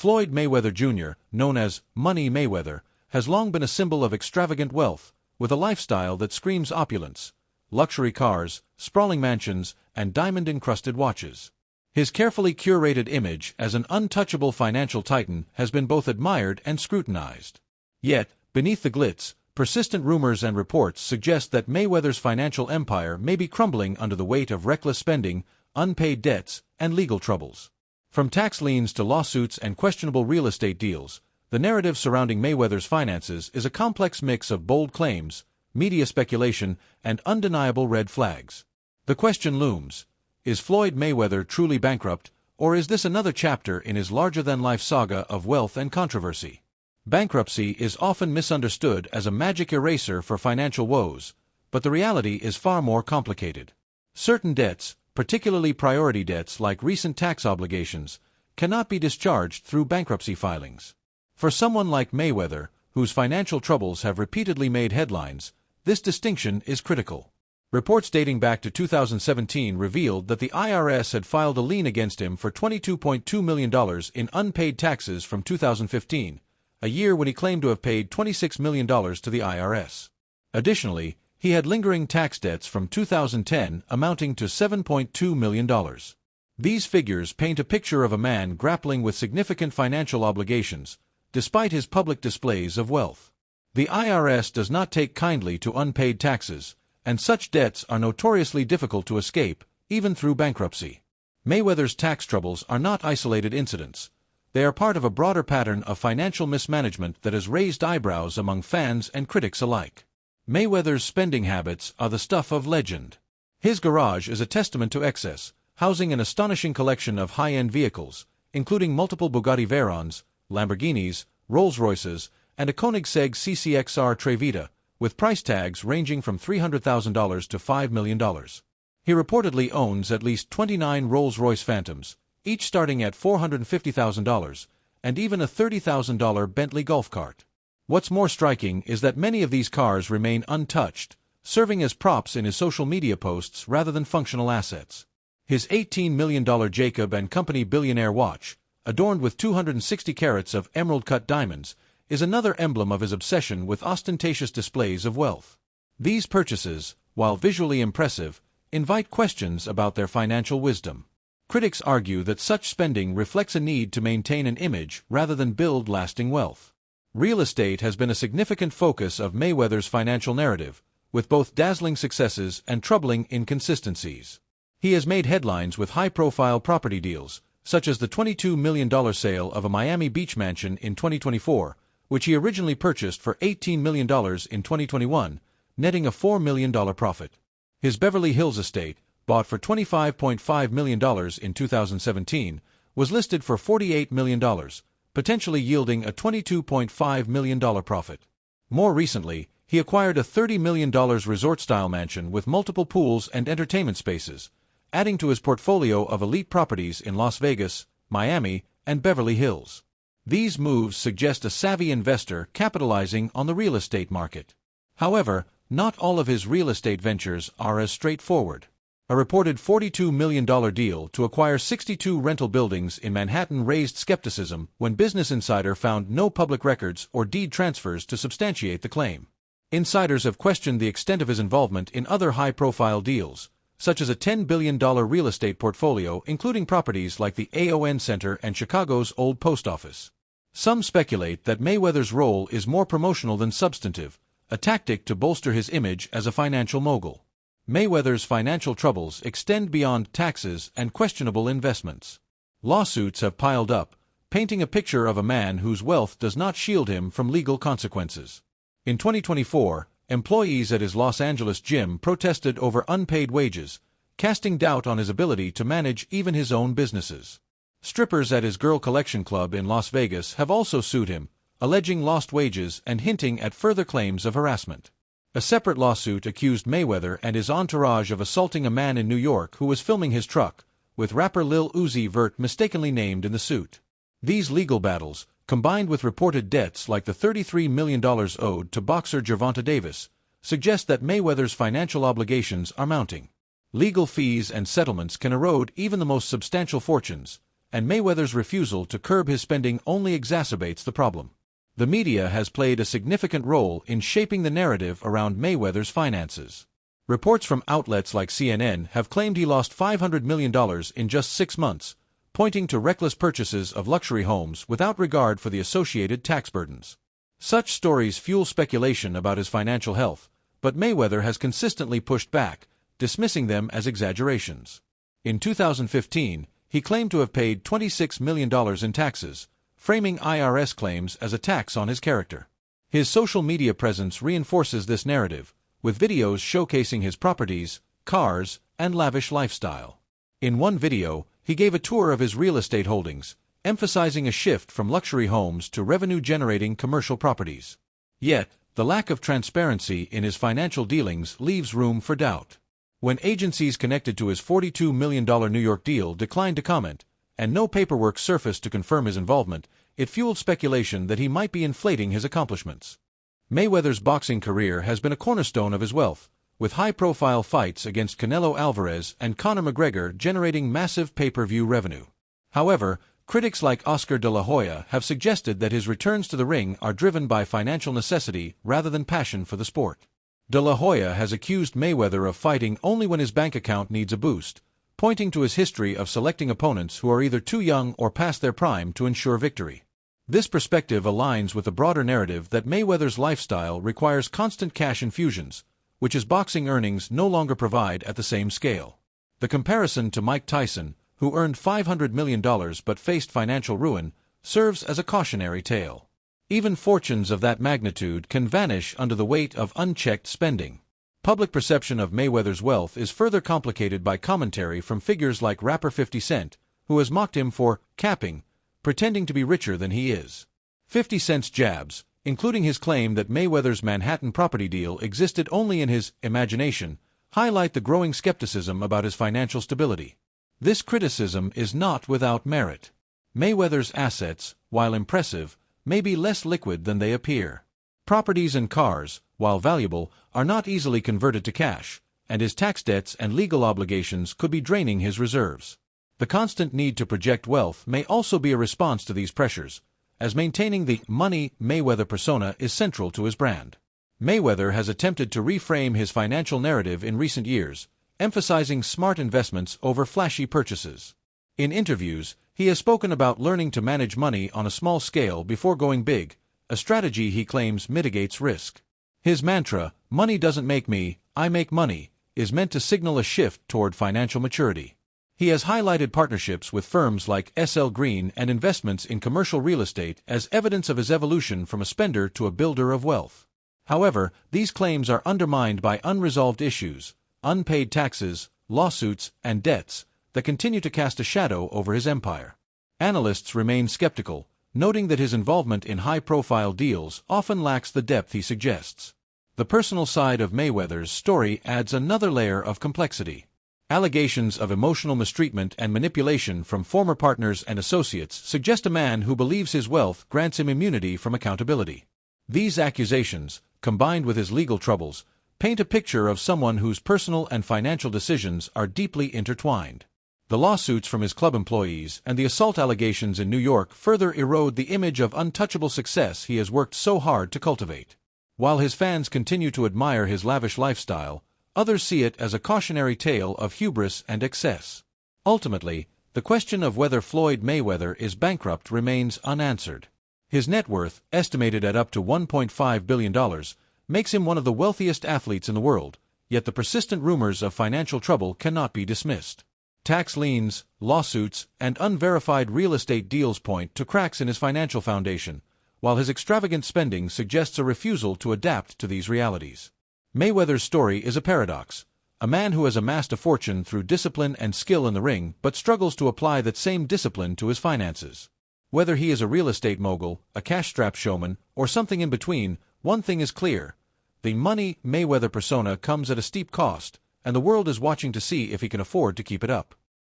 Floyd Mayweather Jr., known as Money Mayweather, has long been a symbol of extravagant wealth, with a lifestyle that screams opulence, luxury cars, sprawling mansions, and diamond-encrusted watches. His carefully curated image as an untouchable financial titan has been both admired and scrutinized. Yet, beneath the glitz, persistent rumors and reports suggest that Mayweather's financial empire may be crumbling under the weight of reckless spending, unpaid debts, and legal troubles. From tax liens to lawsuits and questionable real estate deals, the narrative surrounding Mayweather's finances is a complex mix of bold claims, media speculation, and undeniable red flags. The question looms: is Floyd Mayweather truly bankrupt, or is this another chapter in his larger-than-life saga of wealth and controversy? Bankruptcy is often misunderstood as a magic eraser for financial woes, but the reality is far more complicated. Certain debts, particularly priority debts like recent tax obligations, cannot be discharged through bankruptcy filings. For someone like Mayweather, whose financial troubles have repeatedly made headlines, this distinction is critical. Reports dating back to 2017 revealed that the IRS had filed a lien against him for $22.2 million in unpaid taxes from 2015, a year when he claimed to have paid $26 million to the IRS. Additionally, he had lingering tax debts from 2010 amounting to $7.2 million. These figures paint a picture of a man grappling with significant financial obligations, despite his public displays of wealth. The IRS does not take kindly to unpaid taxes, and such debts are notoriously difficult to escape, even through bankruptcy. Mayweather's tax troubles are not isolated incidents. They are part of a broader pattern of financial mismanagement that has raised eyebrows among fans and critics alike. Mayweather's spending habits are the stuff of legend. His garage is a testament to excess, housing an astonishing collection of high-end vehicles, including multiple Bugatti Veyrons, Lamborghinis, Rolls-Royces, and a Koenigsegg CCXR Trevita, with price tags ranging from $300,000 to $5 million. He reportedly owns at least 29 Rolls-Royce Phantoms, each starting at $450,000, and even a $30,000 Bentley golf cart. What's more striking is that many of these cars remain untouched, serving as props in his social media posts rather than functional assets. His $18 million Jacob & Company billionaire watch, adorned with 260 carats of emerald-cut diamonds, is another emblem of his obsession with ostentatious displays of wealth. These purchases, while visually impressive, invite questions about their financial wisdom. Critics argue that such spending reflects a need to maintain an image rather than build lasting wealth. Real estate has been a significant focus of Mayweather's financial narrative, with both dazzling successes and troubling inconsistencies. He has made headlines with high-profile property deals, such as the $22 million sale of a Miami Beach mansion in 2024, which he originally purchased for $18 million in 2021, netting a $4 million profit. His Beverly Hills estate, bought for $25.5 million in 2017, was listed for $48 million, potentially yielding a $22.5 million profit. More recently, he acquired a $30 million resort-style mansion with multiple pools and entertainment spaces, adding to his portfolio of elite properties in Las Vegas, Miami, and Beverly Hills. These moves suggest a savvy investor capitalizing on the real estate market. However, not all of his real estate ventures are as straightforward. A reported $42 million deal to acquire 62 rental buildings in Manhattan raised skepticism when Business Insider found no public records or deed transfers to substantiate the claim. Insiders have questioned the extent of his involvement in other high-profile deals, such as a $10 billion real estate portfolio including properties like the AON Center and Chicago's Old Post Office. Some speculate that Mayweather's role is more promotional than substantive, a tactic to bolster his image as a financial mogul. Mayweather's financial troubles extend beyond taxes and questionable investments. Lawsuits have piled up, painting a picture of a man whose wealth does not shield him from legal consequences. In 2024, employees at his Los Angeles gym protested over unpaid wages, casting doubt on his ability to manage even his own businesses. Strippers at his Girl Collection Club in Las Vegas have also sued him, alleging lost wages and hinting at further claims of harassment. A separate lawsuit accused Mayweather and his entourage of assaulting a man in New York who was filming his truck, with rapper Lil Uzi Vert mistakenly named in the suit. These legal battles, combined with reported debts like the $33 million owed to boxer Gervonta Davis, suggest that Mayweather's financial obligations are mounting. Legal fees and settlements can erode even the most substantial fortunes, and Mayweather's refusal to curb his spending only exacerbates the problem. The media has played a significant role in shaping the narrative around Mayweather's finances. Reports from outlets like CNN have claimed he lost $500 million in just 6 months, pointing to reckless purchases of luxury homes without regard for the associated tax burdens. Such stories fuel speculation about his financial health, but Mayweather has consistently pushed back, dismissing them as exaggerations. In 2015, he claimed to have paid $26 million in taxes, framing IRS claims as a tax on his character. His social media presence reinforces this narrative, with videos showcasing his properties, cars, and lavish lifestyle. In one video, he gave a tour of his real estate holdings, emphasizing a shift from luxury homes to revenue-generating commercial properties. Yet, the lack of transparency in his financial dealings leaves room for doubt. When agencies connected to his $42 million New York deal declined to comment, and no paperwork surfaced to confirm his involvement, it fueled speculation that he might be inflating his accomplishments. Mayweather's boxing career has been a cornerstone of his wealth, with high-profile fights against Canelo Alvarez and Conor McGregor generating massive pay-per-view revenue. However, critics like Oscar de la Hoya have suggested that his returns to the ring are driven by financial necessity rather than passion for the sport. De la Hoya has accused Mayweather of fighting only when his bank account needs a boost, pointing to his history of selecting opponents who are either too young or past their prime to ensure victory. This perspective aligns with the broader narrative that Mayweather's lifestyle requires constant cash infusions, which his boxing earnings no longer provide at the same scale. The comparison to Mike Tyson, who earned $500 million but faced financial ruin, serves as a cautionary tale. Even fortunes of that magnitude can vanish under the weight of unchecked spending. Public perception of Mayweather's wealth is further complicated by commentary from figures like rapper 50 Cent, who has mocked him for capping, pretending to be richer than he is. 50 Cent's jabs, including his claim that Mayweather's Manhattan property deal existed only in his imagination, highlight the growing skepticism about his financial stability. This criticism is not without merit. Mayweather's assets, while impressive, may be less liquid than they appear. Properties and cars, while valuable, are not easily converted to cash, and his tax debts and legal obligations could be draining his reserves. The constant need to project wealth may also be a response to these pressures, as maintaining the money Mayweather persona is central to his brand. Mayweather has attempted to reframe his financial narrative in recent years, emphasizing smart investments over flashy purchases. In interviews, he has spoken about learning to manage money on a small scale before going big, a strategy he claims mitigates risk. His mantra, "Money doesn't make me, I make money," is meant to signal a shift toward financial maturity. He has highlighted partnerships with firms like S.L. Green and investments in commercial real estate as evidence of his evolution from a spender to a builder of wealth. However, these claims are undermined by unresolved issues, unpaid taxes, lawsuits, and debts that continue to cast a shadow over his empire. Analysts remain skeptical, noting that his involvement in high-profile deals often lacks the depth he suggests. The personal side of Mayweather's story adds another layer of complexity. Allegations of emotional mistreatment and manipulation from former partners and associates suggest a man who believes his wealth grants him immunity from accountability. These accusations, combined with his legal troubles, paint a picture of someone whose personal and financial decisions are deeply intertwined. The lawsuits from his club employees and the assault allegations in New York further erode the image of untouchable success he has worked so hard to cultivate. While his fans continue to admire his lavish lifestyle, others see it as a cautionary tale of hubris and excess. Ultimately, the question of whether Floyd Mayweather is bankrupt remains unanswered. His net worth, estimated at up to $1.5 billion, makes him one of the wealthiest athletes in the world, yet the persistent rumors of financial trouble cannot be dismissed. Tax liens, lawsuits, and unverified real estate deals point to cracks in his financial foundation, while his extravagant spending suggests a refusal to adapt to these realities. Mayweather's story is a paradox. A man who has amassed a fortune through discipline and skill in the ring but struggles to apply that same discipline to his finances. Whether he is a real estate mogul, a cash-strapped showman, or something in between, one thing is clear. The money Mayweather persona comes at a steep cost, and the world is watching to see if he can afford to keep it up.